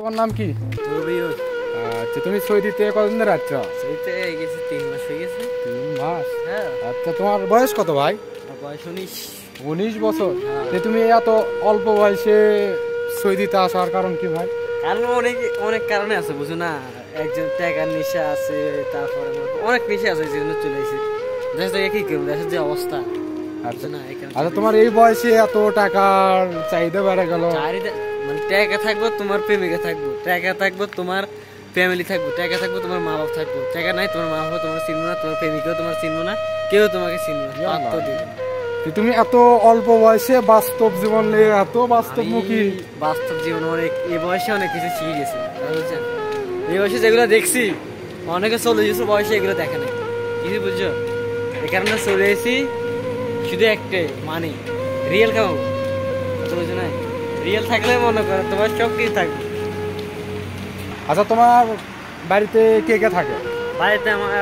তোমার নাম কি? রবিউল। আচ্ছা, তুমি সৌদিতে কতদিন ধরে আছো? সৌদিতে গেছি 3 মাস হয়ে গেছে। 3 মাস? হ্যাঁ। আচ্ছা, তোমার বয়স কত ভাই? আমার বয়স 19। 19 বছর? তুমি এত অল্প বয়সে সৌদিতে আসার কারণ কি ভাই? কারণ অনেক কারণে আছে, বুঝো না। একজন টাকার নেশা আছে, তারপরে অনেক নেশা আছে, যেগুলো চলে এসেছে। দেশ থেকে কি করবো, দেশের যে অবস্থা। আচ্ছা, তোমার এই বয়সে এত টাকার চাহিদা বেড়ে গেল? মানে টাকা থাকবো, তোমার প্রেমিকা থাকবো, টাকা থাকবো, তোমার ফ্যামিলি থাকবো, টাকা থাকবো, তোমার মা বাবা থাকবো। টাকা নাই, তোমার মা বাবা তোমার চিনবো না, তোমার প্রেমিকাও তোমার চিনবো না, কেউ তোমাকে চিনবো না, পাত্তা দিবে না। তুমি এত অল্প বয়সে বাস্তব জীবন নিয়ে এত বাস্তবমুখী। বাস্তব জীবন অনেক, এই বয়সে অনেক কিছু শিখে গেছি, বুঝছেন। এই বয়সে যেগুলো দেখছি, অনেকে 40 বছর বয়সে এগুলো দেখে নাই, কিছু বুঝছো। এই কারণে চলে এসেছি শুধু একটাই, মানে রিয়েল খাবো, বুঝছো না। রিয়েল থাকলে মনে করো তোমার সব কিছু থাকবে। আচ্ছা, তোমার বাড়িতে কে কে থাকে? বাড়িতে আমার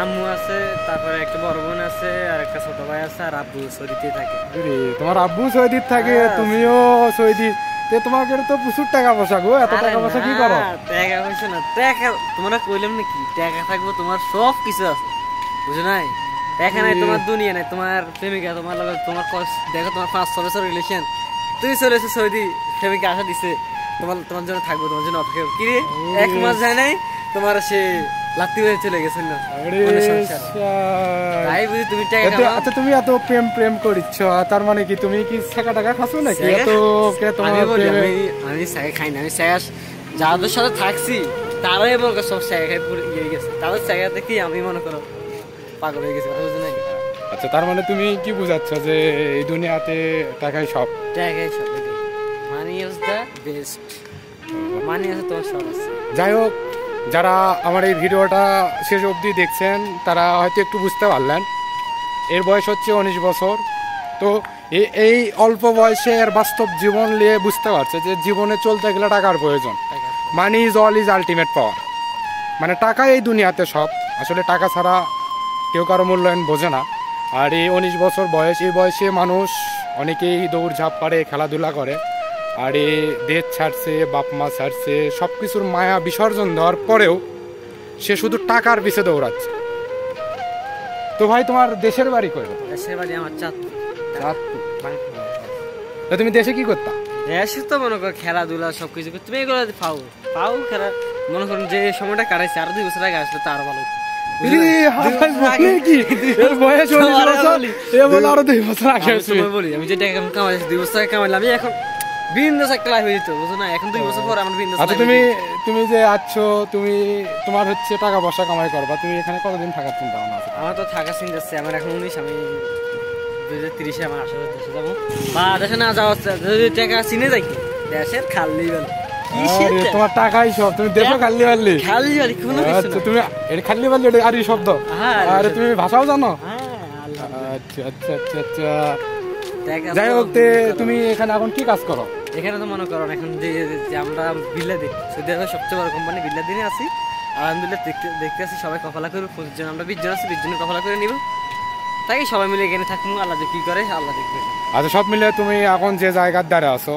আম্মু আছে, তারপরে একটা বড় বোন আছে, আর একটা ছোট ভাই আছে, আর আব্বু সৌদিতে থাকে। তোমার আব্বু সৌদি থাকে, তুমিও সৌদি। তোমাকে তো প্রচুর টাকা পয়সা গো, এত টাকা পয়সা কি করো? টাকা পয়সা না, টাকা তোমরা কইলাম নাকি, টাকা থাকবো, তোমার সব কিছু আছে, বুঝো নাই। টাকা নাই, তোমার দুনিয়া নাই, তোমার প্রেমিকা তোমার লগে, তোমার দেখো তোমার 5-6 বছর রিলেশন, তুমি চলে এসে সৌদি, প্রেমিকা আশা দিছে তোমার জন্য থাকবো, তোমার জন্য অপেক্ষা। কি রে, 1 মাস যায় নাই তোমার সে লাত্তি হয়ে চলে গেছে না। তাই বুঝি তুমি টাকা খাও। আচ্ছা, তুমি এত প্রেম প্রেম করিচ্ছ, তার মানে কি তুমি কি টাকা টাকা খাচ্ছো নাকি? এত কে তোমার? আমি টাকা খাই না, আমি টাকা যাদের সাথে থাকছি তারাই মনে করো সব টাকা খাই পুরো ইয়ে গেছে, তাদের টাকা দেখি আমি মনে করো পাগল হয়ে গেছি, বুঝো নাই। আচ্ছা, তার মানে তুমি কি বুঝাচ্ছ যে এই দুনিয়াতে টাকাই সব? টাকাই সব, মানি ইজ দ্য বেস্ট, মানি আছে তোমার সব আছে। যাই হোক, যারা আমার এই ভিডিওটা শেষ অবধি দেখছেন তারা হয়তো একটু বুঝতে পারলেন। এর বয়স হচ্ছে 19 বছর। তো এই অল্প বয়সে এর বাস্তব জীবন নিয়ে বুঝতে পারছে যে জীবনে চলতে গেলে টাকার প্রয়োজন। Money is all is ultimate পাওয়ার। মানে টাকা এই দুনিয়াতে সব। আসলে টাকা ছাড়া কেউ কারো মূল্যায়ন বোঝে না। আর এই 19 বছর বয়স, এই বয়সে মানুষ অনেকেই দৌড়ঝাঁপ করে, খেলাধুলা করে। আর এই দেশ ছাড়ছে, বাপ মা ছাড়ছে, সব কিছুর মায়া বিসর্জন দেওয়ার পরেও সে শুধু টাকার পিছে দৌড়াচ্ছে। তো ভাই, তোমার দেশের বাড়ি কই? দেশের বাড়ি আমার চাঁদপুর। তুমি দেশে কি করতা? দেশে তো মনে করো খেলাধুলা সবকিছু, তুমি এগুলো পাও খেলা। মনে করুন যে সময়টা কাটাইছে, আর 2 বছর আগে আসলে তো আরো ভালো। আমি যে টাকা কামাইছি 2 বছর আগে কামাইলাম, আমি এখন বিন্দাস একটা লাইফ হয়ে যেত, বুঝো না। এখন 2 বছর পর আমার বিন্দাস। আচ্ছা, তুমি যে আছো, তোমার হচ্ছে টাকা পয়সা কামাই করবা, তুমি এখানে কতদিন থাকার চিন্তা ভাবনা আছে? আমার তো থাকার চিন্তা আছে, আমার এখন 19, আমি 2030-এ আমার আসলে দেশে যাবো, বা দেশে না যাওয়া যদি টাকা চিনে যাই দেশের খালি বেলা। তোমার টাকাই সব, তুমি দেশও খালি পারলি? খালি বালি কোনো কিছু না। তুমি এর খালি পারলি এটা আরই শব্দ? আরে তুমি ভাষাও জানো? আচ্ছা আচ্ছা আচ্ছা আচ্ছা। যাই হোক, তুমি এখানে এখন কি কাজ করো? এখানে তো মনে করো এখন যে আমরা বিল্লাদিন, সৌদি আরবের সবচেয়ে বড় কোম্পানি বিল্লাদিনে আছি। আলহামদুলিল্লাহ দেখতে আছি, সবাই কফলা করে 25 জন, আমরা 20 জন আছি, 20 জনের কফলা করে নিব। তাই সবাই মিলে এখানে থাকবো, আল্লাহ যে কি করে আল্লাহ দেখবে। আচ্ছা, সব মিলে তুমি এখন যে জায়গার দ্বারা আছো,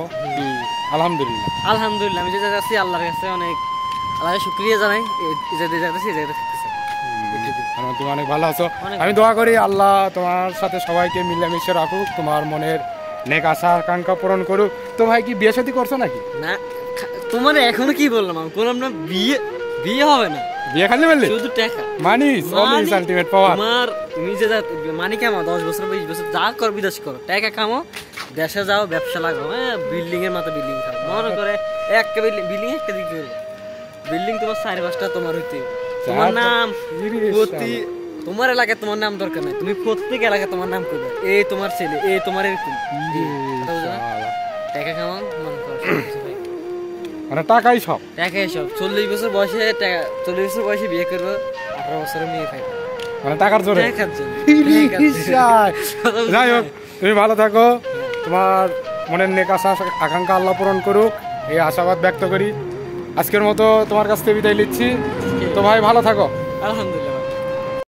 আলহামদুলিল্লাহ আলহামদুলিল্লাহ আমি যে জায়গায় আছি আল্লাহর কাছে অনেক আল্লাহকে শুকরিয়া জানাই। যে জায়গাতে সেই জায়গাতে থাকতেছি, তুমি অনেক ভালো আছো। আমি দোয়া করি আল্লাহ তোমার সাথে সবাইকে মিলেমিশে রাখুক, তোমার মনের নেক আশা আকাঙ্ক্ষা পূরণ করুক। তো ভাই, কি বিয়ে শাদী করছো নাকি? না, তোমার এখনো কি বললাম, আমি বললাম না বিয়ে হবে না, বিয়ে খালি বললি শুধু টাকা। মানি ইজ আলটিমেট পাওয়ার। তোমার তুমি যে মানি কামাও 10 বছর 20 বছর যা কর, বিদেশ করো, টাকা কামাও, দেশে যাও, ব্যবসা লাগাও, হ্যাঁ, বিল্ডিং এর মাথা বিল্ডিং খাও। মনে করে একটা বিল্ডিং একটা দিক করবে, বিল্ডিং তোমার 4-5টা তোমার হইতে, তোমার নাম প্রতি, তোমার এলাকায় তোমার নাম দরকার নাই, তুমি প্রত্যেক এলাকায় তোমার নাম করবে, এই তোমার ছেলে, এই তোমার এরকম। টাকা কামাও, মনে করো মানে টাকাই সব, টাকাই সব। 40 বছর বয়সে 40 বছর বয়সে বিয়ে করবো, 18 বছরে মেয়ে খাইবে, মানে টাকার জোরে। যাই হোক, তুমি ভালো থাকো, তোমার মনের নেক আশা আকাঙ্ক্ষা আল্লাহ পূরণ করুক, এই আশাবাদ ব্যক্ত করি। আজকের মতো তোমার কাছ থেকে বিদায় নিচ্ছি। তো ভাই, ভালো থাকো। আলহামদুলিল্লাহ।